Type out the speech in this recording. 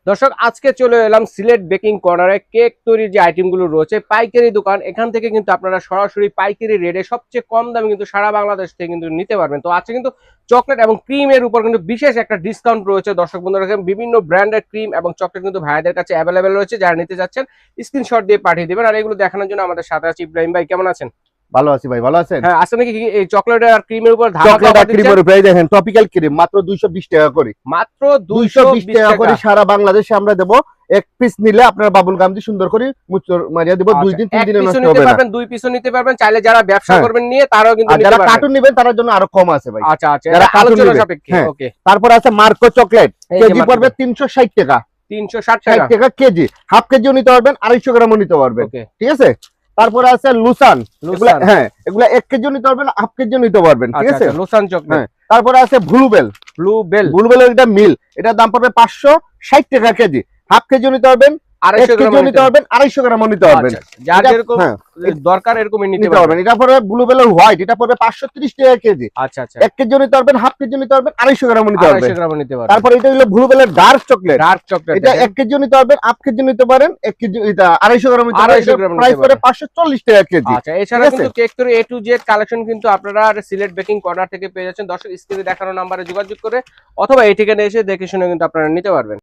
দর্শক আজকে চলে এলাম সিলেট বেকিং কর্নারে কেক তৈরির যে আইটেমগুলো রয়েছে পাইকারি দোকান। এখান থেকে কিন্তু আপনারা সরাসরি পাইকারি রেটে সবচেয়ে কম দামে কিন্তু সারা বাংলাদেশ থেকে কিন্তু নিতে পারবেন। তো আজকে কিন্তু চকলেট এবং ক্রিমের উপর কিন্তু বিশেষ একটা ডিসকাউন্ট রয়েছে। দর্শক বন্ধুরা, বিভিন্ন ব্র্যান্ডের ক্রিম এবং চকলেট কিন্তু ভাইদের কাছে অ্যাভেলেবেল রয়েছে। যারা নিতে যাচ্ছেন স্ক্রিনশট দিয়ে পাঠিয়ে দিবেন। আর এগুলো দেখানোর জন্য আমাদের সাথে আছে ইব্রাহিম ভাই। কেমন আছেন? ভালো আছি ভাই, ভালো আছেন? হ্যাঁ, আসলে কি এই চকলেট আর ক্রিমের উপর চকলেট আর ক্রিমের উপরে দেখেন টপিক্যাল ক্রিম মাত্র 220 টাকা করে, মাত্র 220 টাকা করে সারা বাংলাদেশে আমরা দেব। এক পিস নিলে আপনার বাবুল গাম দিয়ে সুন্দর করে মুচর মারিয়া দেব। 2 দিন 3 দিনে নষ্ট হবে না। দুই পিসও নিতে পারবেন, চাইলে যারা ব্যবসা করবেন নিয়ে তারাও কিন্তু নিতে যারা পারবেন। কার্টুন নেবেন তার জন্য আরো কম আছে ভাই। আচ্ছা আচ্ছা, যারা আলোচনা সাপেক্ষে। ওকে, তারপর আছে মার্কো চকলেট, কেজি পড়বে 360 টাকা। 360 টাকা কেজি, হাফ কেজিও নিতে পারবেন, 250 গ্রামও নিতে পারবেন। ঠিক আছে। তারপরে আছে লুসান, এগুলা 1 কেজিও নিতে পারবেন, হাফ কেজিও নিতে পারবেন। ঠিক আছে, লুসান চকলেট। তারপরে আছে ব্লুবেল এটা মিল, এটার দাম পড়বে 560 টাকা কেজি, হাফ কেজিও নিতে পারবেন, 250 গ্রামও নিতে পারবেন, 250 গ্রামও নিতে পারবেন। যার যেরকম দরকার এরকমই নিতে পারবেন। এটা পড়বে ব্লুবেলের হোয়াইট, এটা পড়বে 530 টাকা কেজি। আচ্ছা আচ্ছা, 1 কেজিও নিতে পারবেন, হাফ কেজিও নিতে পারবেন, 250 গ্রামও নিতে পারবেন। তারপর এটা হলো ব্লুবেলের ডার্ক চকলেট, এটা 1 কেজিও নিতে পারবেন, হাফ কেজিও নিতে পারেন, 1 কেজি এটা 250 গ্রাম নিতে পারবেন। প্রাইস পড়ে 540 টাকা কেজি। আচ্ছা, এছাড়া কিন্তু কেক তৈরি A to Z কালেকশন কিন্তু আপনারা সিলেট বেকিং কর্নার থেকে পেয়ে যাচ্ছেন। দর্শক স্ক্রিনে দেখানো নম্বরে যোগাযোগ করে অথবা এই ঠিকানায় এসে দেখে শুনে কিন্তু আপনারা নিতে পারবেন।